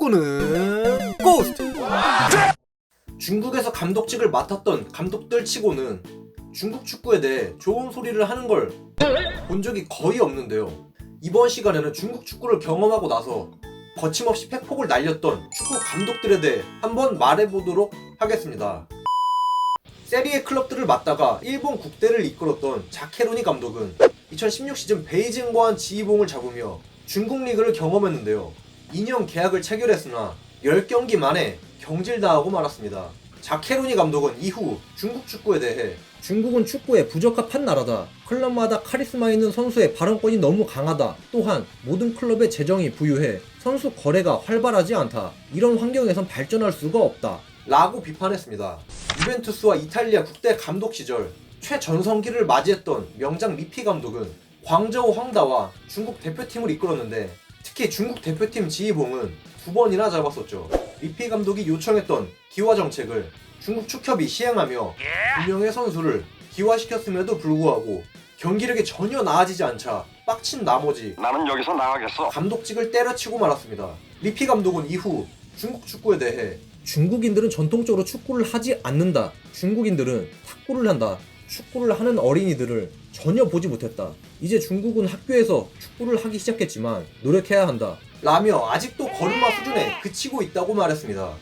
축구는 고스트! 중국에서 감독직을 맡았던 감독들 치고는 중국 축구에 대해 좋은 소리를 하는 걸 본 적이 거의 없는데요. 이번 시간에는 중국 축구를 경험하고 나서 거침없이 팩폭을 날렸던 축구 감독들에 대해 한번 말해보도록 하겠습니다. 세리에 클럽들을 맡다가 일본 국대를 이끌었던 자케로니 감독은 2016 시즌 베이징과한 지휘봉을 잡으며 중국 리그를 경험했는데요. 2년 계약을 체결했으나 10경기 만에 경질당하고 말았습니다. 자케로니 감독은 이후 중국 축구에 대해 중국은 축구에 부적합한 나라다. 클럽마다 카리스마 있는 선수의 발언권이 너무 강하다. 또한 모든 클럽의 재정이 부유해 선수 거래가 활발하지 않다. 이런 환경에선 발전할 수가 없다. 라고 비판했습니다. 유벤투스와 이탈리아 국대 감독 시절 최전성기를 맞이했던 명장 리피 감독은 광저우 황다와 중국 대표팀을 이끌었는데 특히 중국 대표팀 지휘봉은 2번이나 잡았었죠. 리피 감독이 요청했던 기화 정책을 중국 축협이 시행하며 2명의 선수를 기화시켰음에도 불구하고 경기력이 전혀 나아지지 않자 빡친 나머지 나는 여기서 나가겠어. 감독직을 때려치고 말았습니다. 리피 감독은 이후 중국 축구에 대해 중국인들은 전통적으로 축구를 하지 않는다. 중국인들은 탁구를 한다. 축구를 하는 어린이들을 전혀 보지 못했다. 이제 중국은 학교에서 축구를 하기 시작했지만 노력해야 한다. 라며 아직도 걸음마 수준에 그치고 있다고 말했습니다.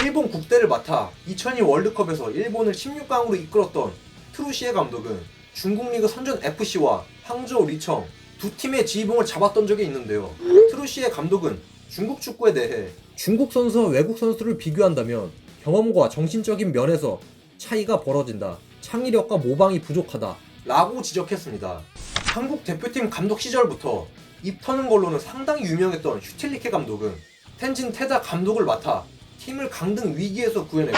일본 국대를 맡아 2002 월드컵에서 일본을 16강으로 이끌었던 트루시에 감독은 중국 리그 선전 FC와 항저우 리청 두 팀의 지휘봉을 잡았던 적이 있는데요. 트루시에 감독은 중국 축구에 대해 중국 선수와 외국 선수를 비교한다면 경험과 정신적인 면에서 차이가 벌어진다. 창의력과 모방이 부족하다. 라고 지적했습니다. 한국 대표팀 감독 시절부터 입 터는 걸로는 상당히 유명했던 슈틸리케 감독은 텐진 테다 감독을 맡아 팀을 강등 위기에서 구해냈고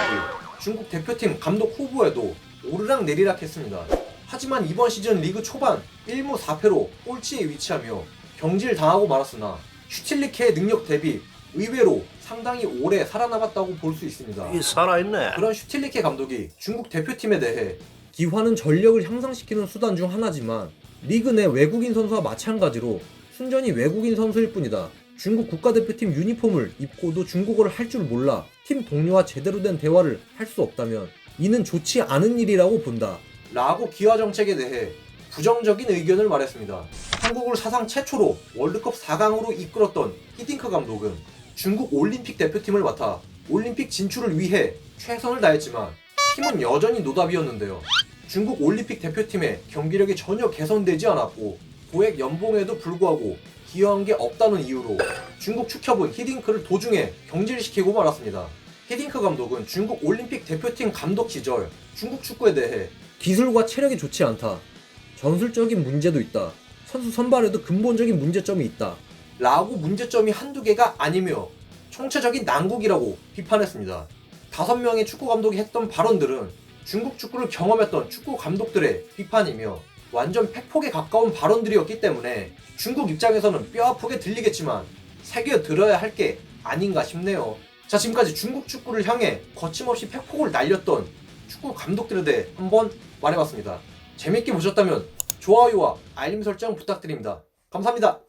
중국 대표팀 감독 후보에도 오르락 내리락 했습니다. 하지만 이번 시즌 리그 초반 1무 4패로 꼴찌에 위치하며 경질당하고 말았으나 슈틸리케의 능력 대비 의외로 상당히 오래 살아남았다고 볼 수 있습니다. 살아있네. 그런 슈틸리케 감독이 중국 대표팀에 대해 기화는 전력을 향상시키는 수단 중 하나지만 리그 내 외국인 선수와 마찬가지로 순전히 외국인 선수일 뿐이다. 중국 국가대표팀 유니폼을 입고도 중국어를 할 줄 몰라 팀 동료와 제대로 된 대화를 할 수 없다면 이는 좋지 않은 일이라고 본다. 라고 기화 정책에 대해 부정적인 의견을 말했습니다. 한국을 사상 최초로 월드컵 4강으로 이끌었던 히딩크 감독은 중국 올림픽 대표팀을 맡아 올림픽 진출을 위해 최선을 다했지만 팀은 여전히 노답이었는데요. 중국 올림픽 대표팀의 경기력이 전혀 개선되지 않았고 고액 연봉에도 불구하고 기여한 게 없다는 이유로 중국 축협은 히딩크를 도중에 경질시키고 말았습니다. 히딩크 감독은 중국 올림픽 대표팀 감독 시절 중국 축구에 대해 기술과 체력이 좋지 않다. 전술적인 문제도 있다. 선수 선발에도 근본적인 문제점이 있다. 라고 문제점이 한두 개가 아니며 총체적인 난국이라고 비판했습니다. 5명의 축구 감독이 했던 발언들은 중국 축구를 경험했던 축구 감독들의 비판이며 완전 팩폭에 가까운 발언들이었기 때문에 중국 입장에서는 뼈아프게 들리겠지만 새겨들어야 할 게 아닌가 싶네요. 자, 지금까지 중국 축구를 향해 거침없이 팩폭을 날렸던 축구 감독들에 대해 한번 말해봤습니다. 재밌게 보셨다면 좋아요와 알림 설정 부탁드립니다. 감사합니다.